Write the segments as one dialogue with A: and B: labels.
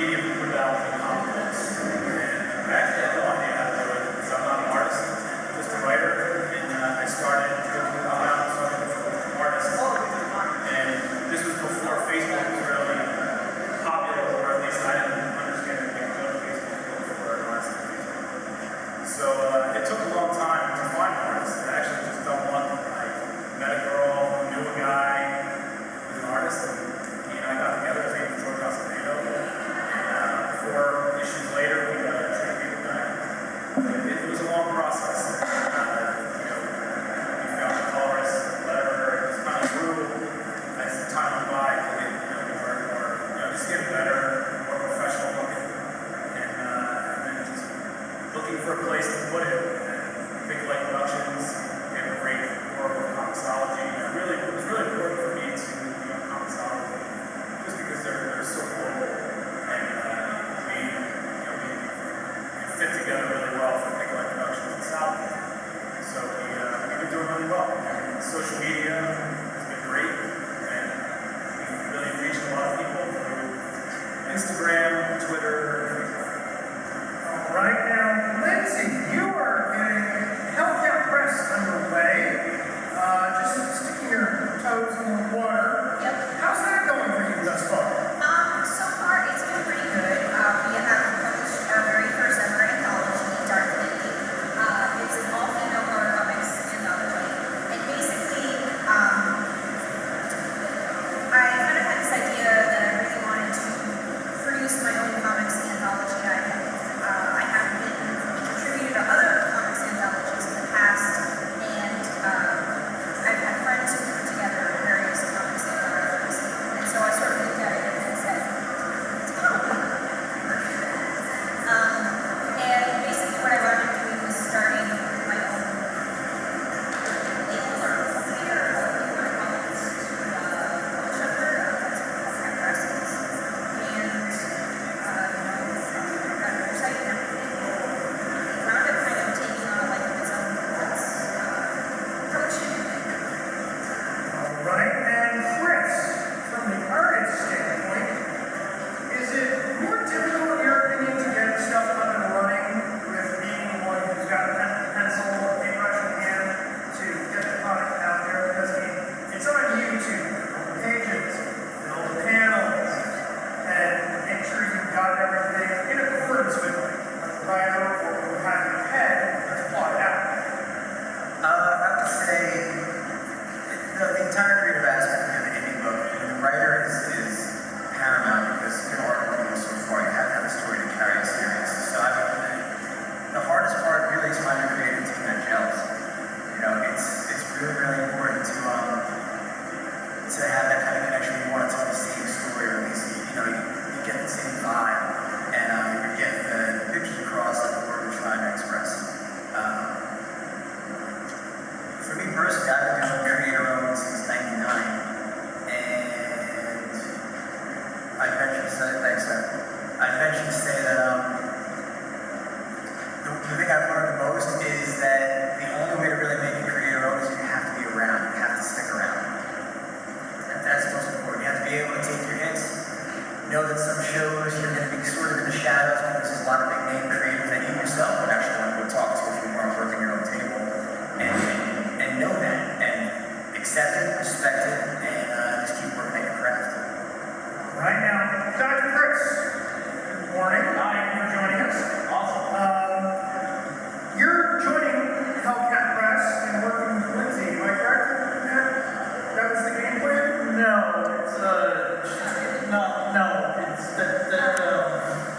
A: medium modality comic books. And I actually had no idea how to do it because I'm not an artist, just a writer. And I started looking around, started looking for artists. And this was before Facebook was really popular, or at least I didn't understand that you could go to Facebook and look for an artist on Facebook. So it took a long time to find artists. I actually just don't want, I met a girl, knew a guy, who's an artist, and he and I got together. His name was George Acevedo. And 4 issues later, we got a tribute guy. It was a long process. We found a colorist, letterer, it just kind of grew as time went by to get more, just getting better, more professional looking, and then just looking for a place to put it. And Big Light Productions, we have a great world of comicsology. And it was really important for me to be on comicsology, just because they're so global, and we fit together really well for Big Light Productions in South. So we've been doing really well. And social media has been great, and we've really reached a lot of people through Instagram, Twitter, and everything.
B: Right now, Lindsay, you are getting Hellcat Press underway. Just sticking your toes in the water.
C: Yep.
B: How's that going for you thus far?
C: So far, it's been pretty good. We have published our very first ever anthology, Dark Lady. It's an all-female horror comics anthology. And basically, I kind of had this idea that I really wanted to produce my own comics anthology. I have been contributed to other comics anthologies in the past, and I've had friends who put together various comics anthologies. And so I sort of looked at it and said, it's probably and basically what I wound up doing was starting my own label or publisher, or whatever you want to call it, to publish under. That's what Hellcat Press is. And, got a website and everything. It wound up kind of taking on a life of its own. That's approach to it.
B: All right, and Chris, from the artist standpoint, is it more difficult, in your opinion, to get stuff up and running with being one who's got a pencil or paintbrush in hand to get the product out there? Because it's on YouTube, on the pages, and all the panels, and make sure you've got everything in accordance with what the writer or have in your head that's plotted out.
D: I would say the entire creative aspect of an indie book, the writer is paramount because art can go so far. You have to have a story to carry a series. So the hardest part really is finding a creative team that gels. It's really, really important to have that kind of connection. You want to tell the same story, or at least you get the same vibe, and you get the pictures across that the word we're trying to express. For me personally, I've been doing creator-owned since '99, and I venture to say that the thing I've learned the most is that the only way to really make it creator-owned is you have to be around, you have to stick around. That's the most important. You have to be able to take your hits, know that some shows you're going to be sort of in the shadows because there's a lot of big name creators that you yourself would actually want to go talk to if you weren't working your own table. And know that, and accept it, respect it, and just keep working at your craft.
B: Right now, Dr. Chris, good morning. Thank you for joining us.
A: Awesome.
B: You're joining Hellcat Press and working with Lindsay, am I correct? That was the game plan?
E: No, it's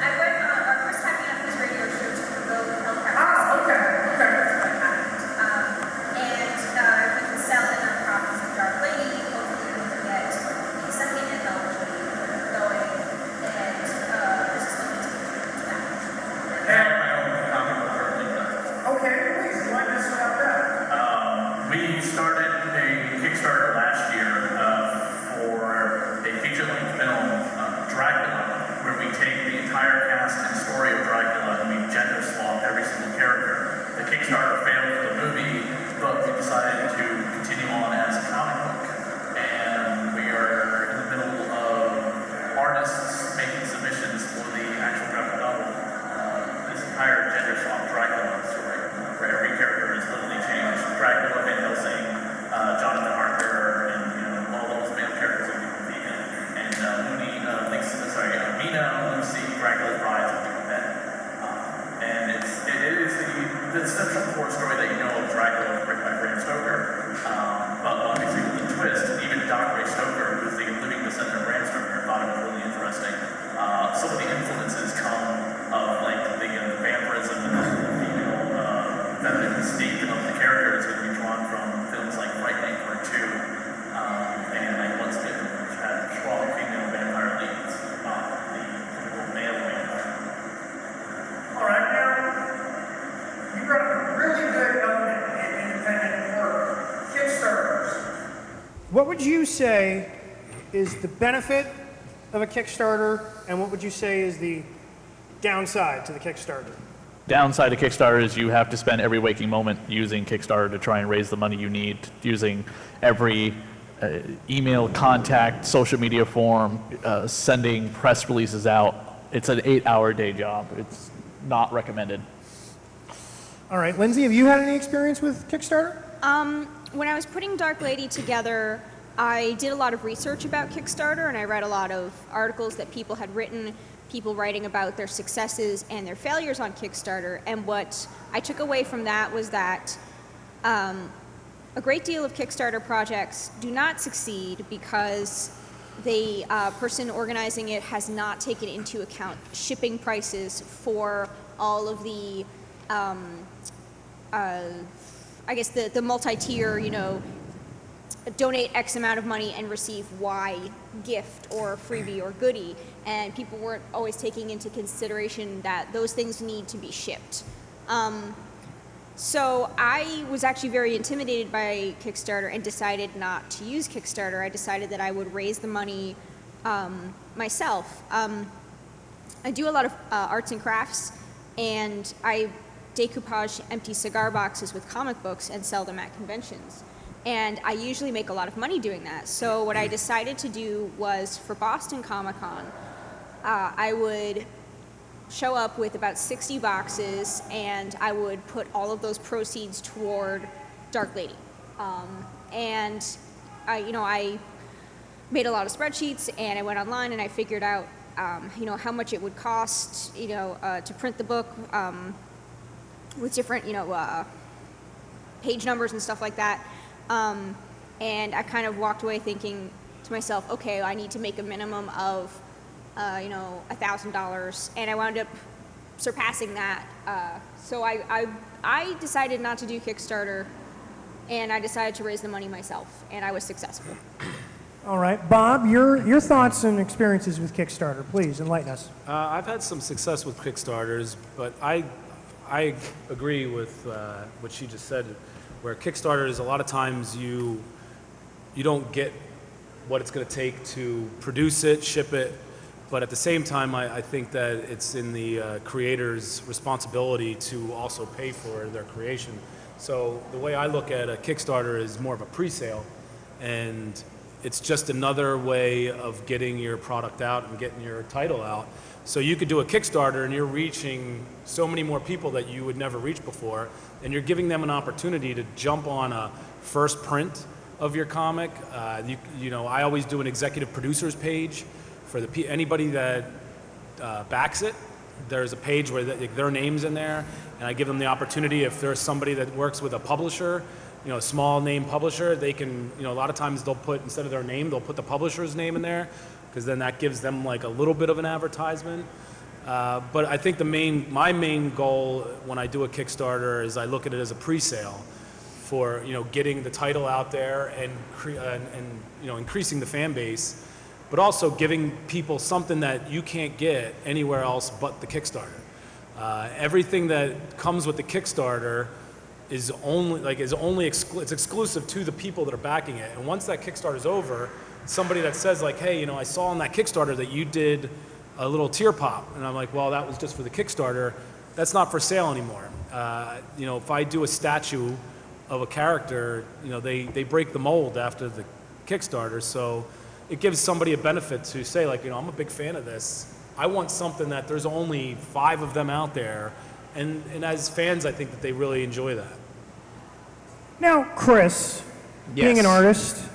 C: I went our first time we had this radio show to promote Hellcat Press.
B: Ah, okay.
C: That's what happened. And if we can sell enough copies of Dark Lady, hopefully we can get a second anthology going. And Chris is looking to
E: such a core story that you know Dracula written by Bram Stoker. But obviously with the twist, even Doc Ray Stoker, who's the living descendant of Bram Stoker, thought it was really interesting. Some of the influences come of like the vampirism and the female feminine mystique of the characters that we drawn from films like Frightening or 2, and like Once Bitten, which had strong female vampire leads, not the typical male vampire.
B: All right, now, you brought up a really good element in independent work, Kickstarters. What would you say is the benefit of a Kickstarter, and what would you say is the downside to the Kickstarter?
F: Downside to Kickstarter is you have to spend every waking moment using Kickstarter to try and raise the money you need, using every email contact, social media form, sending press releases out. It's an 8-hour day job. It's not recommended.
B: All right, Lindsay, have you had any experience with Kickstarter?
C: When I was putting Dark Lady together, I did a lot of research about Kickstarter, and I read a lot of articles that people had written, people writing about their successes and their failures on Kickstarter. And what I took away from that was that a great deal of Kickstarter projects do not succeed because the person organizing it has not taken into account shipping prices for all of the, I guess the multi-tier, you know, donate X amount of money and receive Y gift or freebie or goodie, and people weren't always taking into consideration that those things need to be shipped. So I was actually very intimidated by Kickstarter and decided not to use Kickstarter. I decided that I would raise the money myself. I do a lot of arts and crafts, and I decoupage empty cigar boxes with comic books and sell them at conventions. And I usually make a lot of money doing that. So what I decided to do was, for Boston Comic Con, I would show up with about 60 boxes, and I would put all of those proceeds toward Dark Lady. And I made a lot of spreadsheets, and I went online and I figured out how much it would cost to print the book with different page numbers and stuff like that. And I kind of walked away thinking to myself, okay, I need to make a minimum of $1,000, and I wound up surpassing that. So I decided not to do Kickstarter, and I decided to raise the money myself, and I was successful.
B: All right, Bob, your thoughts and experiences with Kickstarter, please enlighten us.
G: I've had some success with Kickstarters, but I agree with what she just said, where Kickstarters, a lot of times you don't get what it's going to take to produce it, ship it, but at the same time, I think that it's in the creator's responsibility to also pay for their creation. So the way I look at a Kickstarter is more of a pre-sale, and it's just another way of getting your product out and getting your title out. So you could do a Kickstarter and you're reaching so many more people that you would never reach before, and you're giving them an opportunity to jump on a first print of your comic. I always do an executive producers page for anybody that backs it. There's a page where their name's in there, and I give them the opportunity, if there's somebody that works with a publisher, a small name publisher, they can, a lot of times they'll put, instead of their name, they'll put the publisher's name in there, because then that gives them like a little bit of an advertisement. But I think my main goal when I do a Kickstarter is I look at it as a pre-sale for getting the title out there and increasing the fan base, but also giving people something that you can't get anywhere else but the Kickstarter. Everything that comes with the Kickstarter is it's exclusive to the people that are backing it. And once that Kickstarter is over, somebody that says like, hey, I saw on that Kickstarter that you did a little tear pop, and I'm like, well, that was just for the Kickstarter. That's not for sale anymore. If I do a statue of a character, they break the mold after the Kickstarter, so it gives somebody a benefit to say like, I'm a big fan of this. I want something that there's only 5 of them out there, and as fans, I think that they really enjoy that.
B: Now, Chris, being an artist,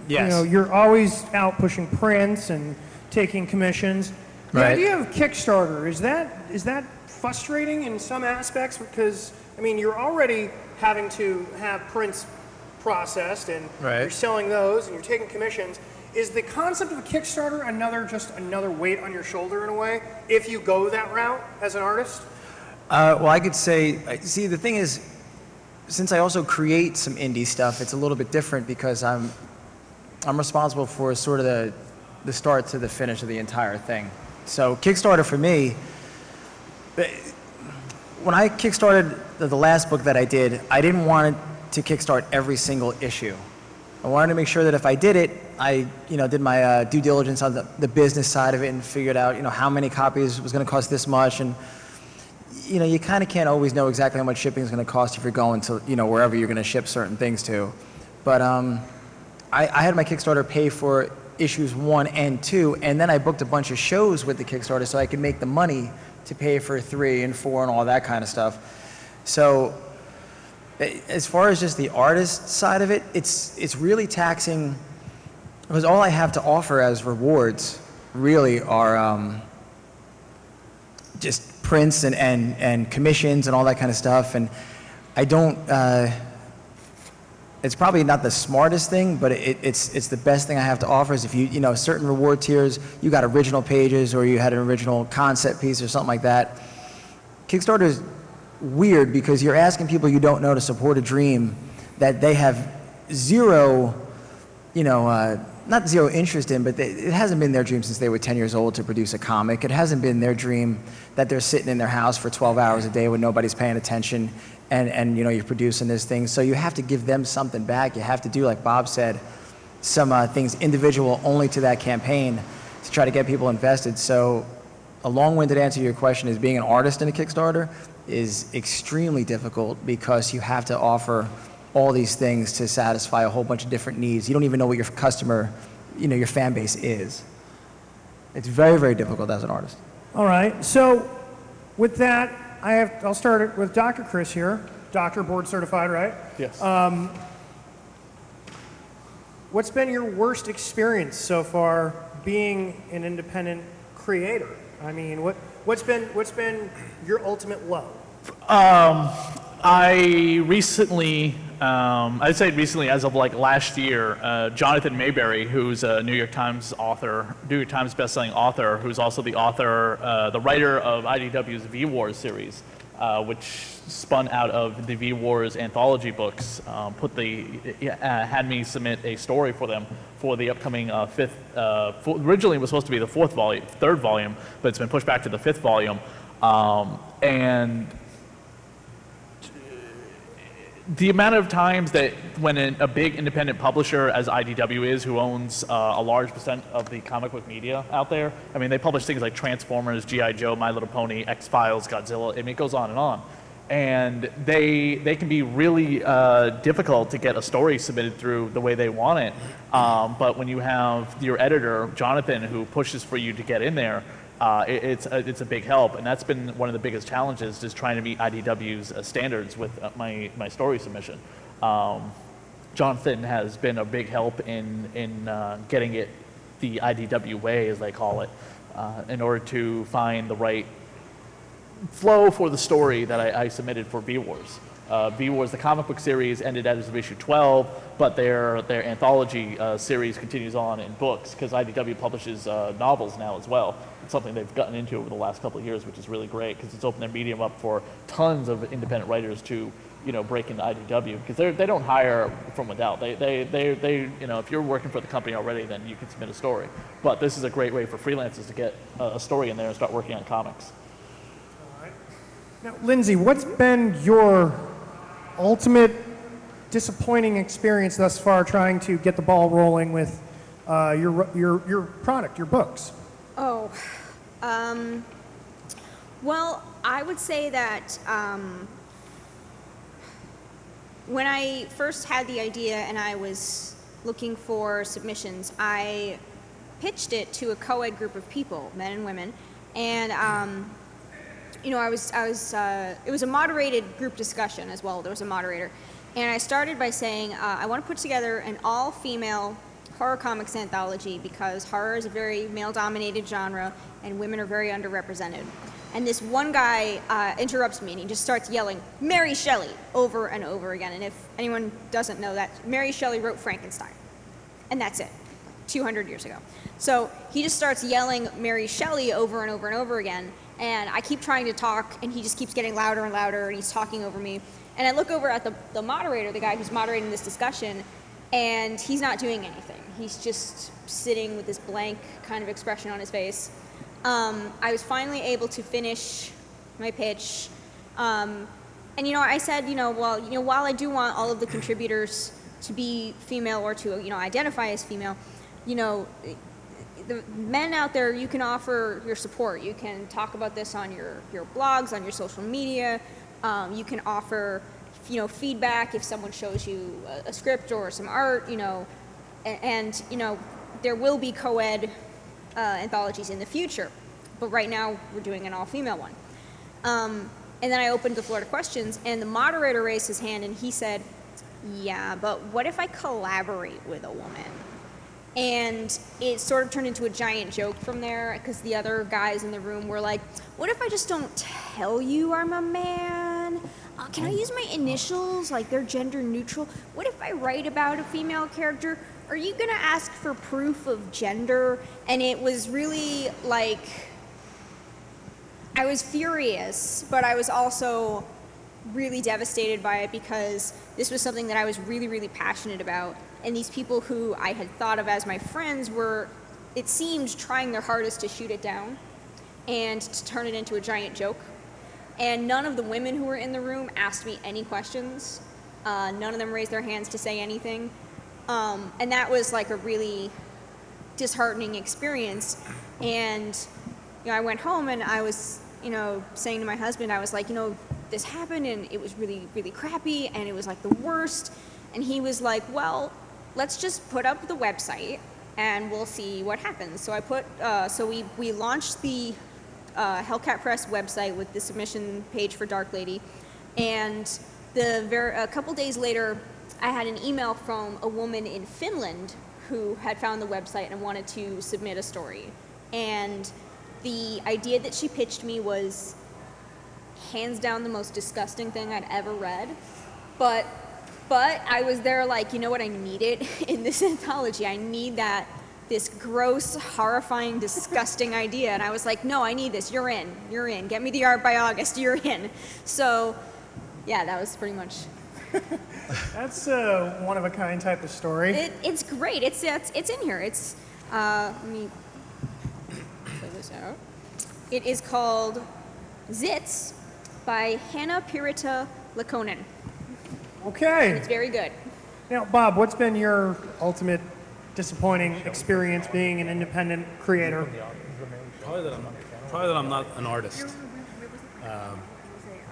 B: you're always out pushing prints and taking commissions. The
H: Right.
B: idea of Kickstarter, is that frustrating in some aspects? Because, I mean, you're already having to have prints processed and
H: Right.
B: you're selling those and you're taking commissions. Is the concept of a Kickstarter just another weight on your shoulder in a way, if you go that route as an artist?
H: Well, I could say, see, the thing is, since I also create some indie stuff, it's a little bit different because I'm responsible for sort of the start to the finish of the entire thing. So Kickstarter for me, when I kickstarted the last book that I did, I didn't want to kickstart every single issue. I wanted to make sure that if I did it, I did my due diligence on the business side of it and figured out how many copies was going to cost this much, and you kind of can't always know exactly how much shipping is going to cost if you're going to wherever you're going to ship certain things to. But I had my Kickstarter pay for issues 1 and 2, and then I booked a bunch of shows with the Kickstarter so I could make the money to pay for 3 and 4 and all that kind of stuff. So as far as just the artist side of it, it's really taxing, because all I have to offer as rewards really are just prints and commissions and all that kind of stuff. And I don't, it's probably not the smartest thing, but it's the best thing I have to offer is if certain reward tiers, you got original pages or you had an original concept piece or something like that. Kickstarter is weird because you're asking people you don't know to support a dream that they have zero, not zero interest in, but it hasn't been their dream since they were 10 years old to produce a comic. It hasn't been their dream that they're sitting in their house for 12 hours a day when nobody's paying attention and you're producing this thing. So you have to give them something back. You have to do, like Bob said, some things individual only to that campaign to try to get people invested. So a long-winded answer to your question is being an artist in a Kickstarter is extremely difficult because you have to offer all these things to satisfy a whole bunch of different needs. You don't even know what your customer, your fan base is. It's very, very difficult as an artist.
B: All right. So with that, I'll start it with Dr. Chris here. Doctor, board certified, right?
F: Yes.
B: What's been your worst experience so far being an independent creator? I mean, what's been your ultimate low?
F: I recently, I'd say recently, as of like last year, Jonathan Mayberry, who's a New York Times bestselling author, who's also the writer of IDW's V-Wars series, which spun out of the V-Wars anthology books, had me submit a story for them for the upcoming originally it was supposed to be the third volume, but it's been pushed back to the 5th volume. And the amount of times that when a big independent publisher, as IDW is, who owns a large percent of the comic book media out there, I mean, they publish things like Transformers, G.I. Joe, My Little Pony, X-Files, Godzilla, I mean, it goes on and on. And they can be really difficult to get a story submitted through the way they want it. But when you have your editor, Jonathan, who pushes for you to get in there, it's a big help, and that's been one of the biggest challenges, is trying to meet IDW's standards with my story submission. Jonathan has been a big help in getting it the IDW way, as they call it, in order to find the right flow for the story that I submitted for V-Wars. V-Wars, the comic book series, ended as of issue 12, but their anthology series continues on in books, because IDW publishes novels now as well. It's something they've gotten into over the last couple of years, which is really great, because it's opened their medium up for tons of independent writers to break into IDW, because they don't hire from without. They if you're working for the company already, then you can submit a story. But this is a great way for freelancers to get a story in there and start working on comics.
B: Now, Lindsay, what's been your ultimate disappointing experience thus far trying to get the ball rolling with your product, your books?
C: Oh, well, I would say that when I first had the idea and I was looking for submissions, I pitched it to a co-ed group of people, men and women, and it was a moderated group discussion as well. There was a moderator. And I started by saying, I want to put together an all-female horror comics anthology because horror is a very male-dominated genre and women are very underrepresented. And this one guy interrupts me and he just starts yelling, Mary Shelley, over and over again. And if anyone doesn't know that, Mary Shelley wrote Frankenstein. And that's it, 200 years ago. So he just starts yelling Mary Shelley over and over and over again. And I keep trying to talk, and he just keeps getting louder and louder, and he's talking over me. And I look over at the moderator, the guy who's moderating this discussion, and he's not doing anything. He's just sitting with this blank kind of expression on his face. I was finally able to finish my pitch. And, I said, while I do want all of the contributors to be female or to, identify as female, the men out there, you can offer your support. You can talk about this on your blogs, on your social media. You can offer, feedback if someone shows you a script or some art, and there will be co-ed anthologies in the future. But right now, we're doing an all-female one. And then I opened the floor to questions, and the moderator raised his hand, and he said, yeah, but what if I collaborate with a woman? And it sort of turned into a giant joke from there, because the other guys in the room were like, what if I just don't tell you I'm a man? Can I use my initials, like they're gender neutral? What if I write about a female character? Are you gonna ask for proof of gender? And it was really like, I was furious, but I was also really devastated by it, because this was something that I was really, really passionate about. And these people who I had thought of as my friends were, it seemed, trying their hardest to shoot it down and to turn it into a giant joke. And none of the women who were in the room asked me any questions. None of them raised their hands to say anything. And that was like a really disheartening experience. And I went home and I was, saying to my husband, I was like, this happened and it was really, really crappy and it was like the worst. And he was like, well, let's just put up the website and we'll see what happens. So we launched the Hellcat Press website with the submission page for Dark Lady. And a couple days later, I had an email from a woman in Finland who had found the website and wanted to submit a story. And the idea that she pitched me was hands down the most disgusting thing I'd ever read. But I was there like, you know what I needed in this anthology? I need this gross, horrifying, disgusting idea. And I was like, no, I need this. You're in. Get me the art by August. You're in. So, yeah, that was pretty much.
B: That's a one-of-a-kind type of story.
C: It's great. It's in here. It's, let me play this out. It is called Zits by Hannah Pirita Lakonen.
B: Okay.
C: It's very good.
B: Now, Bob, what's been your ultimate disappointing experience being an independent creator?
G: Probably that I'm not an artist.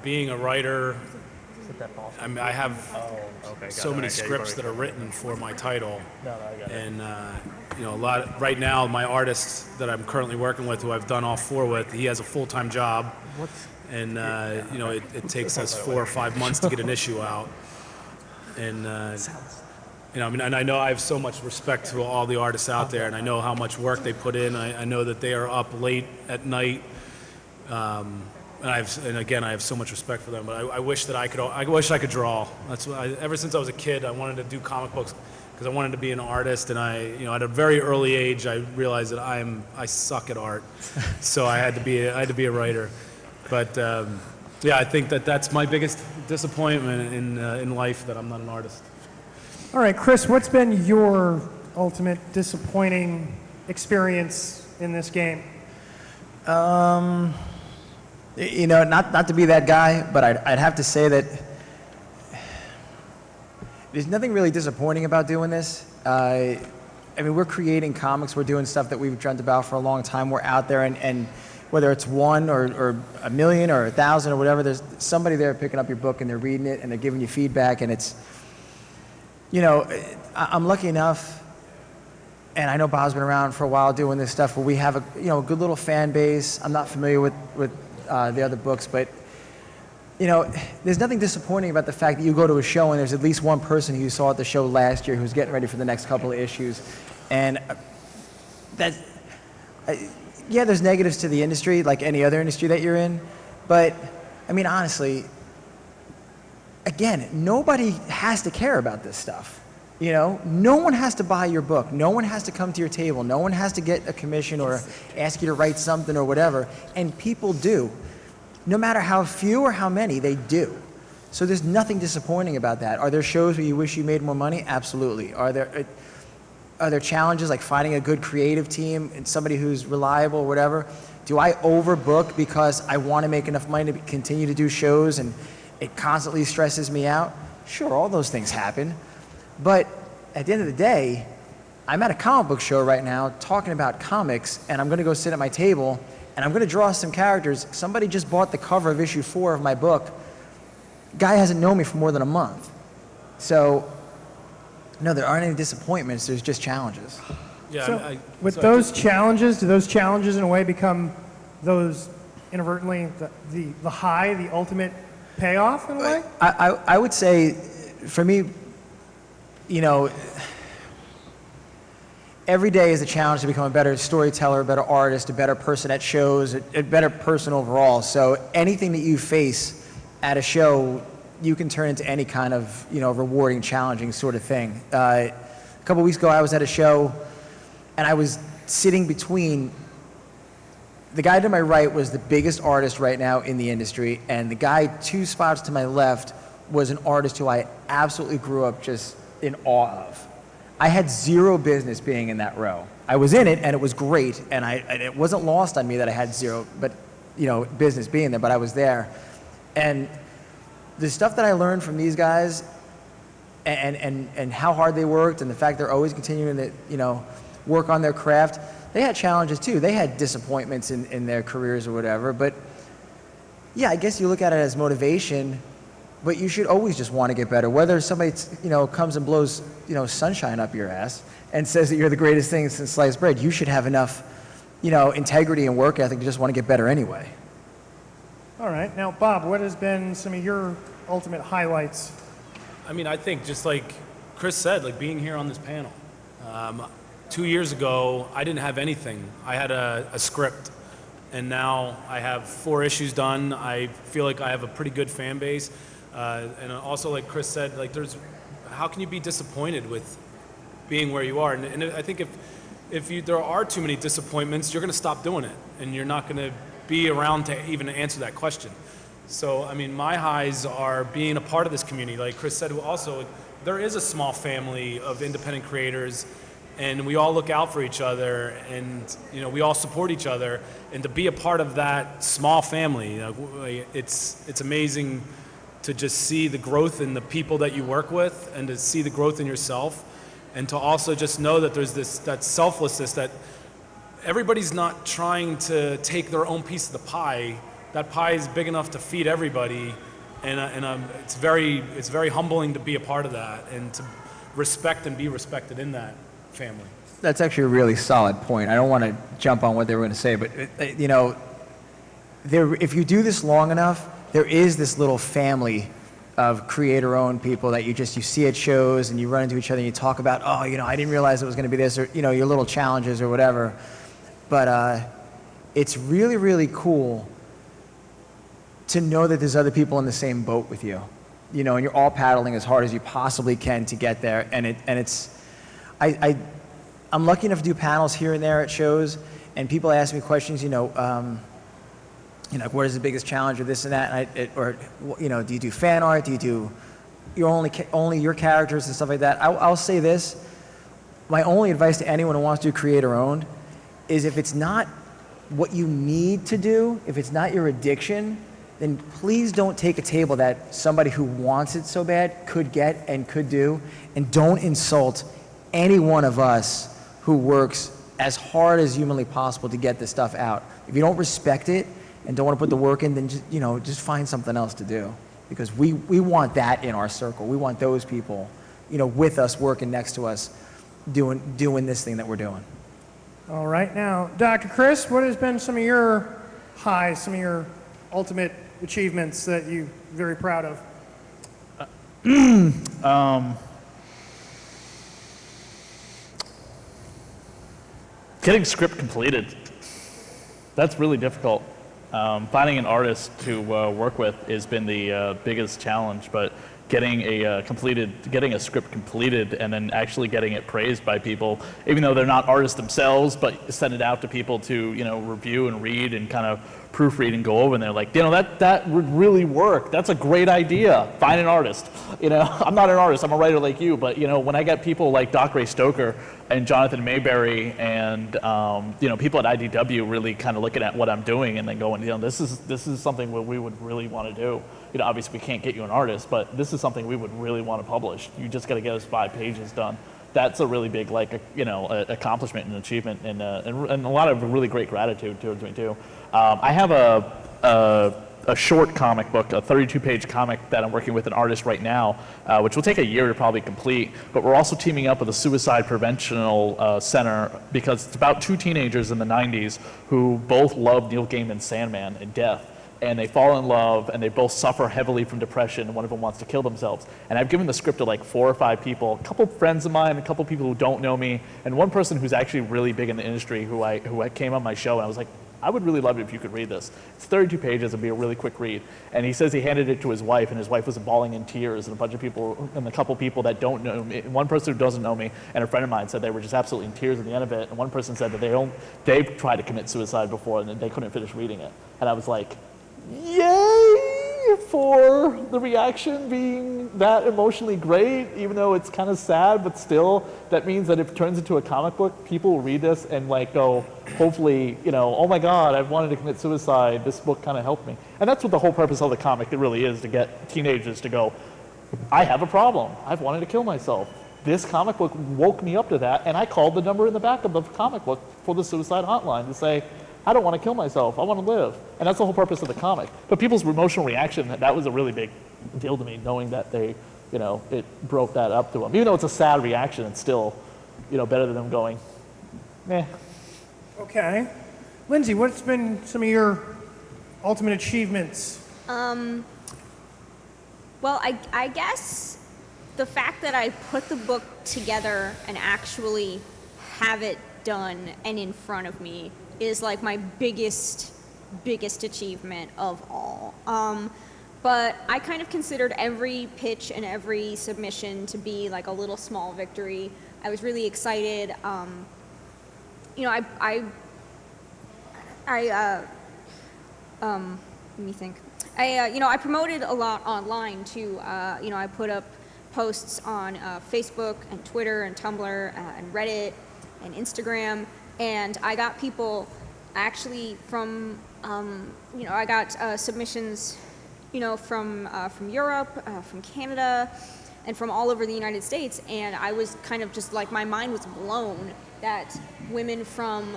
G: Being a writer, I have so many scripts that are written for my title, and right now my artist that I'm currently working with, who I've done all 4 with, he has a full-time job, and it takes us 4 or 5 months to get an issue out, and and I know I have so much respect to all the artists out there, and I know how much work they put in. I know that they are up late at night. And again, I have so much respect for them. But I wish I could draw. That's what ever since I was a kid, I wanted to do comic books because I wanted to be an artist. And at a very early age, I realized that I suck at art, so I had to be a writer. But I think that's my biggest disappointment in life, that I'm not an artist.
B: All right, Chris, what's been your ultimate disappointing experience in this game?
H: Not to be that guy, but I'd have to say that there's nothing really disappointing about doing this. We're creating comics, we're doing stuff that we've dreamt about for a long time. We're out there, and whether it's 1 or 1,000,000 or 1,000 or whatever, there's somebody there picking up your book and they're reading it and they're giving you feedback, and it's, I'm lucky enough, and I know Bob's been around for a while doing this stuff, where we have a good little fan base. I'm not familiar with the other books, but there's nothing disappointing about the fact that you go to a show and there's at least one person who you saw at the show last year who's getting ready for the next couple of issues, and yeah, there's negatives to the industry, like any other industry that you're in, but I mean, honestly, again, nobody has to care about this stuff. You know, no one has to buy your book. No one has to come to your table. No one has to get a commission or ask you to write something or whatever. And people do. No matter how few or how many, they do. So there's nothing disappointing about that. Are there shows where you wish you made more money? Absolutely. Are there challenges like finding a good creative team and somebody who's reliable or whatever? Do I overbook because I want to make enough money to continue to do shows and it constantly stresses me out? Sure, all those things happen. But at the end of the day, I'm at a comic book show right now talking about comics, and I'm going to go sit at my table, and I'm going to draw some characters. Somebody just bought the cover of issue 4 of my book. Guy hasn't known me for more than a month. So, no, there aren't any disappointments. There's just challenges.
G: Yeah,
B: So, with those challenges, do those challenges in a way become those inadvertently the high, the ultimate payoff in a way?
H: I would say, for me, you know, every day is a challenge to become a better storyteller, a better artist, a better person at shows, a better person overall. So anything that you face at a show, you can turn into any kind of, you know, rewarding, challenging sort of thing. A couple weeks ago, I was at a show, and I was sitting between, the guy to my right was the biggest artist right now in the industry, and the guy 2 spots to my left was an artist who I absolutely grew up just in awe of. I had zero business being in that row. I was in it, and it was great, and it wasn't lost on me that I had zero, but you know, business being there. But I was there, and the stuff that I learned from these guys, and how hard they worked, and the fact they're always continuing to, you know, work on their craft. They had challenges too. They had disappointments in their careers or whatever. But yeah, I guess you look at it as motivation. But you should always just want to get better. Whether somebody, you know, comes and blows, you know, sunshine up your ass and says that you're the greatest thing since sliced bread, you should have enough, you know, integrity and work ethic to just want to get better anyway.
B: All right. Now, Bob, what has been some of your ultimate highlights?
G: I mean, I think just like Chris said, like being here on this panel. 2 years ago, I didn't have anything. I had a script, and now I have 4 issues done. I feel like I have a pretty good fan base. And also, like Chris said, like how can you be disappointed with being where you are? And I think if there are too many disappointments, you're going to stop doing it, and you're not going to be around to even answer that question. So, I mean, my highs are being a part of this community. Like Chris said, also, there is a small family of independent creators, and we all look out for each other, and you know, we all support each other. And to be a part of that small family, you know, it's amazing to just see the growth in the people that you work with, and to see the growth in yourself, and to also just know that there's that selflessness, that everybody's not trying to take their own piece of the pie. That pie is big enough to feed everybody, and it's very humbling to be a part of that, and to respect and be respected in that family.
H: That's actually a really solid point. I don't want to jump on what they were going to say, but you know, if you do this long enough, there is this little family of creator-owned people that you see at shows, and you run into each other and you talk about, oh, you know, I didn't realize it was going to be this, or you know, your little challenges or whatever. But it's really, really cool to know that there's other people in the same boat with you, you know, and you're all paddling as hard as you possibly can to get there. And I'm lucky enough to do panels here and there at shows, and people ask me questions, you know, what is the biggest challenge or this and that, or you know, do you do fan art? Do you do only your characters and stuff like that? I'll say this: my only advice to anyone who wants to do creator-owned is, if it's not what you need to do, if it's not your addiction, then please don't take a table that somebody who wants it so bad could get and could do, and don't insult any one of us who works as hard as humanly possible to get this stuff out. If you don't respect it and don't want to put the work in, then just find something else to do, because we want that in our circle. We want those people, you know, with us, working next to us, doing this thing that we're doing.
B: All right, now, Dr. Chris, what has been some of your highs, some of your ultimate achievements that you're very proud of?
F: Getting script completed. That's really difficult. Finding an artist to work with has been the biggest challenge, but getting a script completed and then actually getting it praised by people, even though they're not artists themselves, but send it out to people to, review and read and kind of proofread and go over, and they're like, that would really work. That's a great idea. Find an artist. I'm not an artist, I'm a writer like you, but when I get people like Doc Ray Stoker and Jonathan Mayberry and people at IDW really kind of looking at what I'm doing and then going, this is something that we would really want to do. Obviously we can't get you an artist, but this is something we would really want to publish. You just got to get us 5 pages done. That's a really big accomplishment and achievement, and a lot of really great gratitude towards me too. I have a short comic book, a 32-page comic that I'm working with an artist right now, which will take a year to probably complete. But we're also teaming up with a suicide preventional center because it's about 2 teenagers in the 90s who both loved Neil Gaiman's Sandman and death. And they fall in love, and they both suffer heavily from depression, and one of them wants to kill themselves. And I've given the script to like 4 or 5 people, a couple friends of mine, a couple people who don't know me, and one person who's actually really big in the industry who I came on my show, and I was like, I would really love it if you could read this. It's 32 pages, it'd be a really quick read. And he says he handed it to his wife, and his wife was bawling in tears, and a bunch of people, and a couple people that don't know me, one person who doesn't know me, and a friend of mine said they were just absolutely in tears at the end of it, and one person said that they've tried to commit suicide before, and they couldn't finish reading it. And I was like, yay for the reaction being that emotionally great, even though it's kind of sad, but still, that means that if it turns into a comic book, people will read this and go, hopefully, oh my God, I've wanted to commit suicide, this book kind of helped me. And that's what the whole purpose of the comic really is, to get teenagers to go, I have a problem, I've wanted to kill myself. This comic book woke me up to that, and I called the number in the back of the comic book for the suicide hotline to say, I don't want to kill myself, I want to live. And that's the whole purpose of the comic. But people's emotional reaction, that was a really big deal to me, knowing that they, it broke that up to them. Even though it's a sad reaction, it's still, better than them going, meh.
B: Okay. Lindsay, what's been some of your ultimate achievements?
C: Well, I guess the fact that I put the book together and actually have it done and in front of me is like my biggest achievement of all. But I kind of considered every pitch and every submission to be like a little small victory. I was really excited. Let me think. I promoted a lot online too. I put up posts on Facebook and Twitter and Tumblr and Reddit and Instagram. And I got people actually from, I got submissions, from Europe, from Canada, and from all over the United States. And I was kind of just like, my mind was blown that women from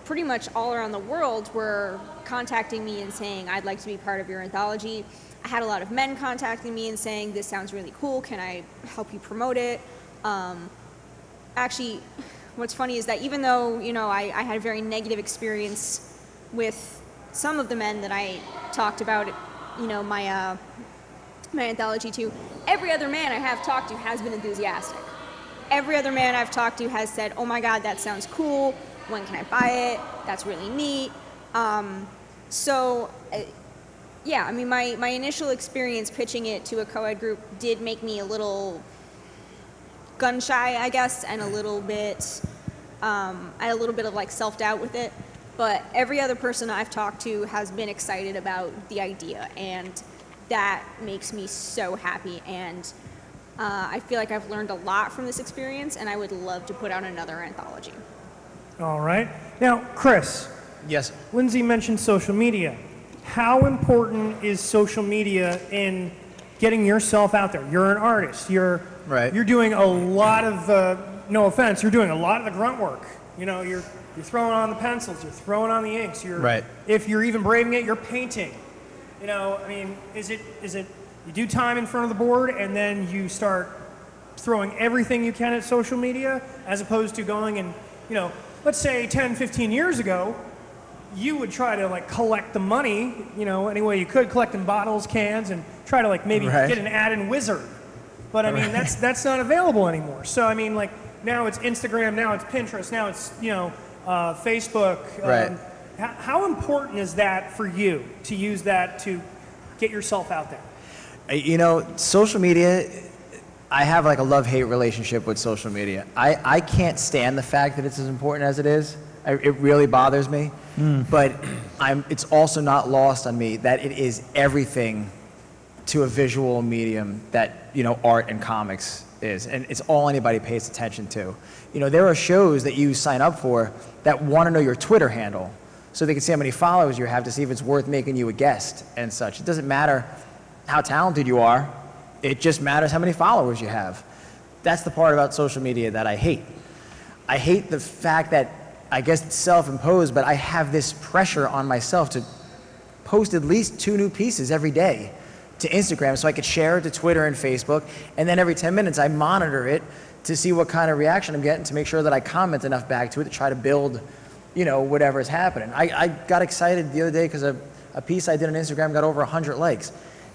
C: pretty much all around the world were contacting me and saying, I'd like to be part of your anthology. I had a lot of men contacting me and saying, this sounds really cool, can I help you promote it? Actually, what's funny is that even though, I had a very negative experience with some of the men that I talked about, my anthology to, every other man I have talked to has been enthusiastic. Every other man I've talked to has said, oh my God, that sounds cool. When can I buy it? That's really neat. My initial experience pitching it to a co-ed group did make me a little gun shy, I guess, and a little bit, I had a little bit of like self-doubt with it, but every other person I've talked to has been excited about the idea, and that makes me so happy, and I feel like I've learned a lot from this experience, and I would love to put out another anthology.
B: All right. Now, Chris.
H: Yes.
B: Lindsay mentioned social media. How important is social media in getting yourself out there? You're an artist. You're doing a lot of, no offense, you're doing a lot of the grunt work. You're throwing on the pencils, you're throwing on the inks. If you're even braving it, you're painting. Is it you do time in front of the board and then you start throwing everything you can at social media, as opposed to going and, let's say 10, 15 years ago, you would try to like collect the money, any way you could, collecting bottles, cans, and try to like maybe get an ad in Wizard. But that's not available anymore. So now it's Instagram, now it's Pinterest, now it's Facebook, How important is that for you to use that to get yourself out there?
H: You know, social media, I have like a love-hate relationship with social media. I can't stand the fact that it's as important as it is. It really bothers me. But it's also not lost on me that it is everything to a visual medium that, you know, art and comics is. And it's all anybody pays attention to. You know, there are shows that you sign up for that want to know your Twitter handle so they can see how many followers you have to see if it's worth making you a guest and such. It doesn't matter how talented you are. It just matters how many followers you have. That's the part about social media that I hate. I hate the fact that, I guess it's self-imposed, but I have this pressure on myself to post at least 2 new pieces every day to Instagram so I could share it to Twitter and Facebook, and then every 10 minutes I monitor it to see what kind of reaction I'm getting to make sure that I comment enough back to it to try to build, you know, whatever is happening. I got excited the other day because a piece I did on Instagram got over 100 likes.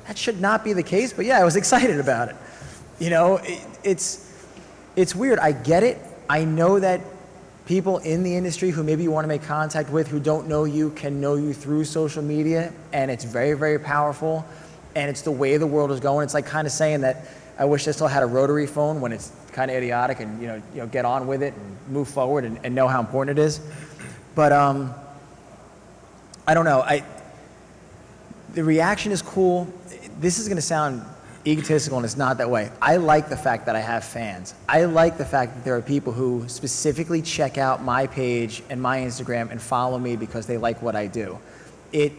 H: That should not be the case, but yeah, I was excited about it. You know, it's weird. I get it. I know that people in the industry who maybe you want to make contact with who don't know you can know you through social media, and it's very, very powerful, and it's the way the world is going. It's like kind of saying that I wish I still had a rotary phone when it's kind of idiotic, and you know, get on with it and move forward and know how important it is. But I don't know. The reaction is cool. This is going to sound egotistical, and it's not that way. I like the fact that I have fans. I like the fact that there are people who specifically check out my page and my Instagram and follow me because they like what I do. It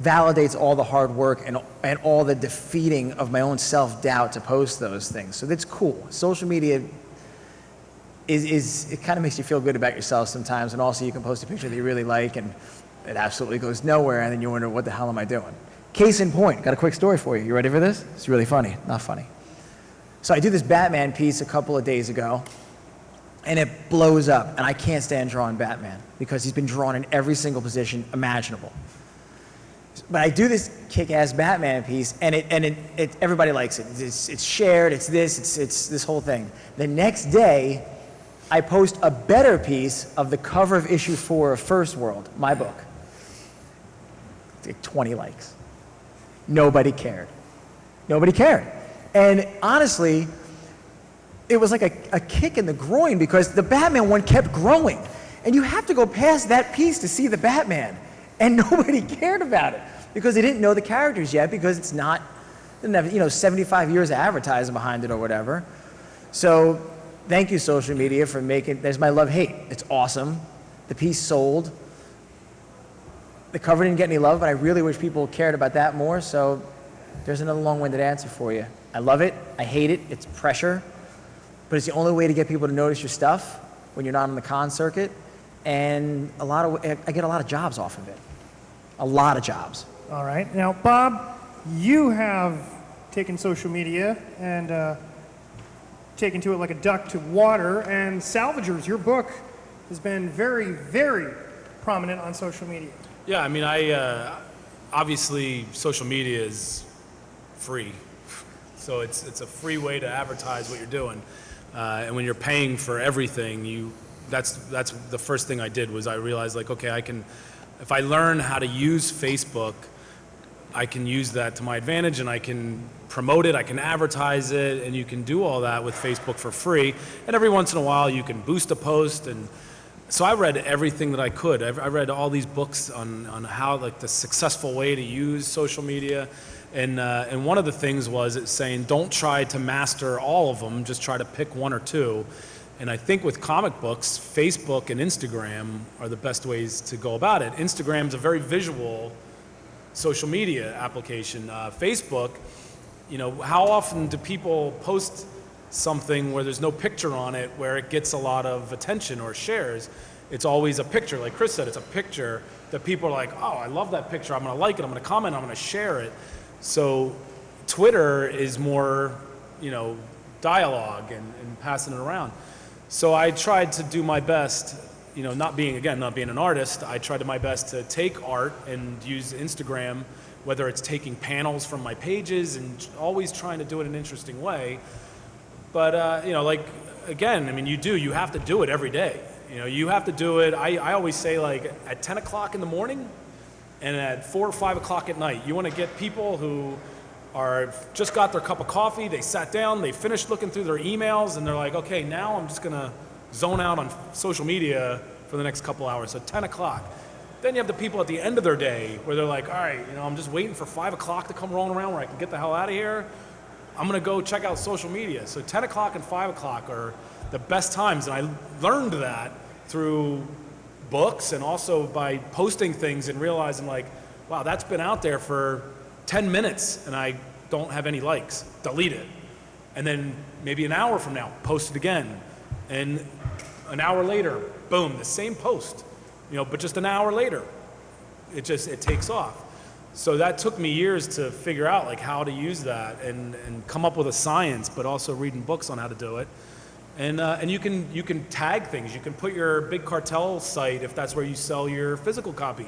H: validates all the hard work and all the defeating of my own self-doubt to post those things. So that's cool. Social media it kind of makes you feel good about yourself sometimes, and also you can post a picture that you really like and it absolutely goes nowhere, and then you wonder, what the hell am I doing? Case in point, got a quick story for you. You ready for this? It's really funny. Not funny. So I do this Batman piece a couple of days ago, and it blows up, and I can't stand drawing Batman because he's been drawn in every single position imaginable. But I do this kick-ass Batman piece, and everybody likes it. It's shared, it's this whole thing. The next day, I post a better piece of the cover of issue 4 of First World, my book. It's like 20 likes. Nobody cared. Nobody cared. And honestly, it was like a kick in the groin because the Batman one kept growing. And you have to go past that piece to see the Batman. And nobody cared about it because they didn't know the characters yet because it didn't have 75 years of advertising behind it or whatever. So thank you, social media, for there's my love-hate. It's awesome. The piece sold. The cover didn't get any love, but I really wish people cared about that more, so there's another long-winded answer for you. I love it. I hate it. It's pressure. But it's the only way to get people to notice your stuff when you're not on the con circuit. And I get a lot of jobs off of it. A lot of jobs.
B: All right. Now, Bob, you have taken social media and taken to it like a duck to water. And Salvagers, your book, has been very, very prominent on social media.
G: Yeah, I mean, obviously social media is free, so it's a free way to advertise what you're doing, and when you're paying for everything, that's the first thing I did was I realized, like, okay, if I learn how to use Facebook, I can use that to my advantage, and I can promote it, I can advertise it, and you can do all that with Facebook for free, and every once in a while you can boost a post. And so I read everything that I could. I read all these books on how, like, the successful way to use social media, and one of the things was it's saying don't try to master all of them, just try to pick 1 or 2. And I think with comic books, Facebook and Instagram are the best ways to go about it. Instagram's a very visual social media application. Facebook, how often do people post something where there's no picture on it where it gets a lot of attention or shares? It's always a picture. Like Chris said, it's a picture that people are like, oh, I love that picture. I'm going to like it. I'm going to comment. I'm going to share it. So Twitter is more, dialogue and passing it around. So I tried to do my best, not being an artist, I tried my best to take art and use Instagram, whether it's taking panels from my pages and always trying to do it in an interesting way. But, you have to do it every day. You know, you have to do it. I always say, like, at 10 o'clock in the morning and at 4 or 5 o'clock at night. You want to get people who are just got their cup of coffee, they sat down, they finished looking through their emails, and they're like, okay, now I'm just going to zone out on social media for the next couple hours. So 10 o'clock. Then you have the people at the end of their day where they're like, all right, you know, I'm just waiting for 5 o'clock to come rolling around where I can get the hell out of here. I'm going to go check out social media. So 10 o'clock and 5 o'clock are the best times. And I learned that through books and also by posting things and realizing, like, wow, that's been out there for 10 minutes and I don't have any likes. Delete it. And then maybe an hour from now, post it again. And an hour later, boom, the same post, you know, but just an hour later, it takes off. So that took me years to figure out, like, how to use that and come up with a science, but also reading books on how to do it. And you can tag things. You can put your Big Cartel site, if that's where you sell your physical copy.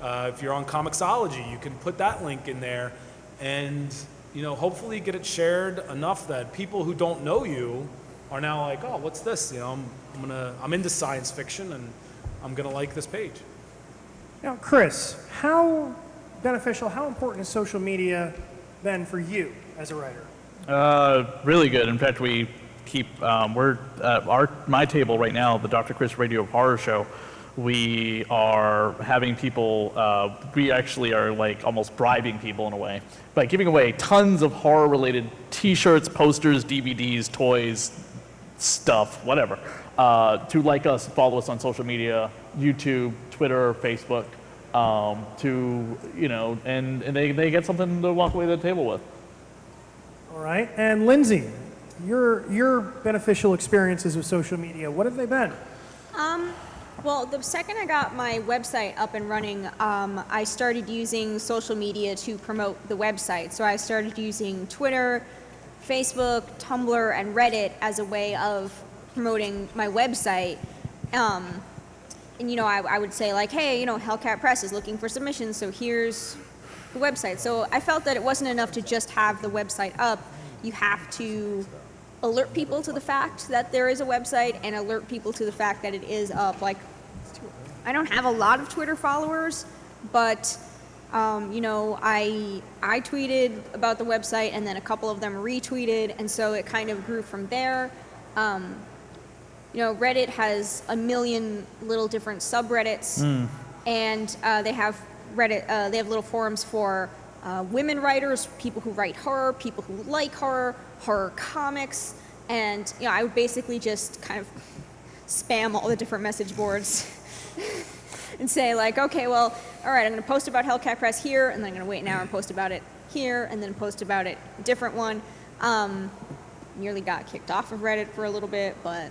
G: If you're on Comixology, you can put that link in there, and, you know, hopefully get it shared enough that people who don't know you are now like, oh, what's this? You know, I'm into science fiction, and I'm gonna like this page.
B: Now, Chris, how beneficial, how important is social media then for you as a writer?
F: Really good. In fact, we keep, we're at my table right now, the Dr. Chris Radio of Horror Show. We are having people, we actually are like almost bribing people in a way by giving away tons of horror-related t-shirts, posters, DVDs, toys, stuff, whatever, to like us, follow us on social media, YouTube, Twitter, Facebook, to, you know, and they get something to walk away to the table with.
B: All right. And Lindsay, your beneficial experiences with social media, what have they been?
C: Well, the second I got my website up and running, I started using social media to promote the website. So I started using Twitter, Facebook, Tumblr, and Reddit as a way of promoting my website. And, you know, I would say, like, hey, you know, Hellcat Press is looking for submissions, so here's the website. So I felt that it wasn't enough to just have the website up. You have to alert people to the fact that there is a website and alert people to the fact that it is up. Like, I don't have a lot of Twitter followers, but you know, I tweeted about the website and then a couple of them retweeted, and so it kind of grew from there. You know, Reddit has a million little different subreddits, and they have they have little forums for women writers, people who write horror, people who like horror, horror comics, and, you know, I would basically just kind of spam all the different message boards and say, like, okay, well, all right, I'm going to post about Hellcat Press here, and then I'm going to wait an hour and post about it here, and then post about it a different one. Nearly got kicked off of Reddit for a little bit, but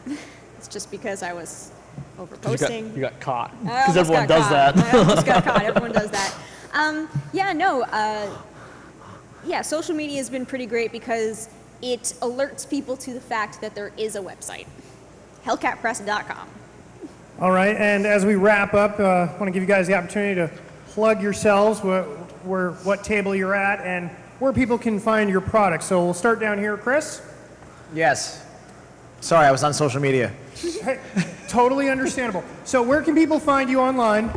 C: it's just because I was overposting.
F: You got caught.
C: I
F: Because
C: almost
F: everyone
C: got
F: does
C: caught.
F: that.
C: I almost got caught. Everyone does that. Yeah, social media has been pretty great because it alerts people to the fact that there is a website, hellcatpress.com.
B: All right, and as we wrap up, I want to give you guys the opportunity to plug yourselves, what table you're at, and where people can find your products. So we'll start down here, Chris.
H: Yes. Sorry, I was on social media.
B: Hey, totally understandable. So where can people find you online?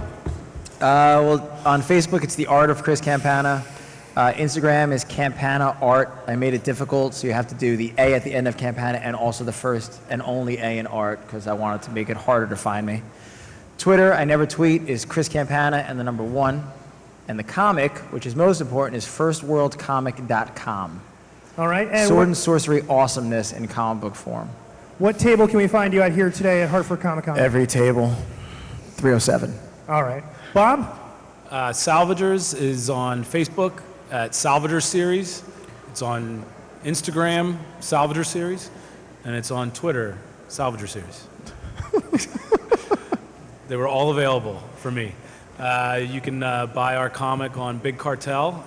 H: Well, on Facebook, it's The Art of Chris Campana. Instagram is Campana Art. I made it difficult, so you have to do the A at the end of Campana and also the first and only A in art, because I wanted to make it harder to find me. Twitter, I never tweet, is Chris Campana and the number 1. And the comic, which is most important, is firstworldcomic.com.
B: All right. And
H: Sword and sorcery awesomeness in comic book form.
B: what table can we find you at here today at Hartford Comic Con?
H: Every table, 307.
B: All right. Bob?
G: Salvagers is on Facebook at Salvager Series. It's on Instagram, Salvager Series, and it's on Twitter, Salvager Series. They were all available for me. You can buy our comic on Big Cartel,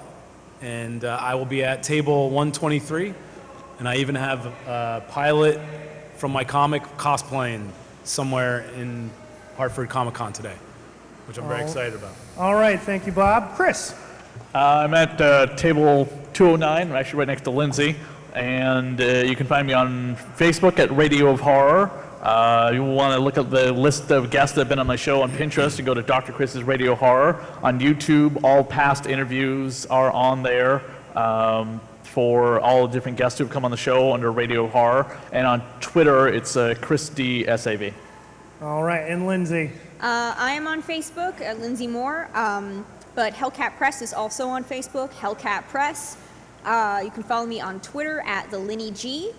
G: and I will be at table 123, and I even have a pilot from my comic cosplaying somewhere in Hartford Comic Con today, which I'm very excited about.
B: All right. Thank you, Bob. Chris?
F: I'm at table 209. I'm actually right next to Lindsay. And you can find me on Facebook at Radio of Horror, You want to look at the list of guests that have been on my show on Pinterest and go to Dr. Chris's Radio Horror. On YouTube, all past interviews are on there for all the different guests who have come on the show under Radio Horror. And on Twitter, it's Chris D. SAV.
B: All right, and Lindsay.
C: I am on Facebook, Lindsay Moore, but Hellcat Press is also on Facebook, Hellcat Press. You can follow me on Twitter at the Linny G.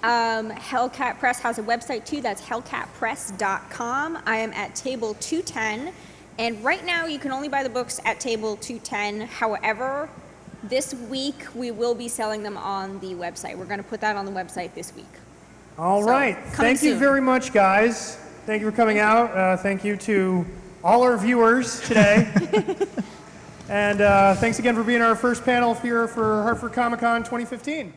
C: Hellcat Press has a website too, that's hellcatpress.com. I am at table 210, and right now you can only buy the books at table 210. However, this week we will be selling them on the website. We're going to put that on the website this week.
B: All
C: So,
B: right.
C: coming
B: Thank you
C: soon.
B: very much, guys. Thank you for coming out. Thank you to all our viewers today. And thanks again for being our first panel here for Hartford Comic Con 2015.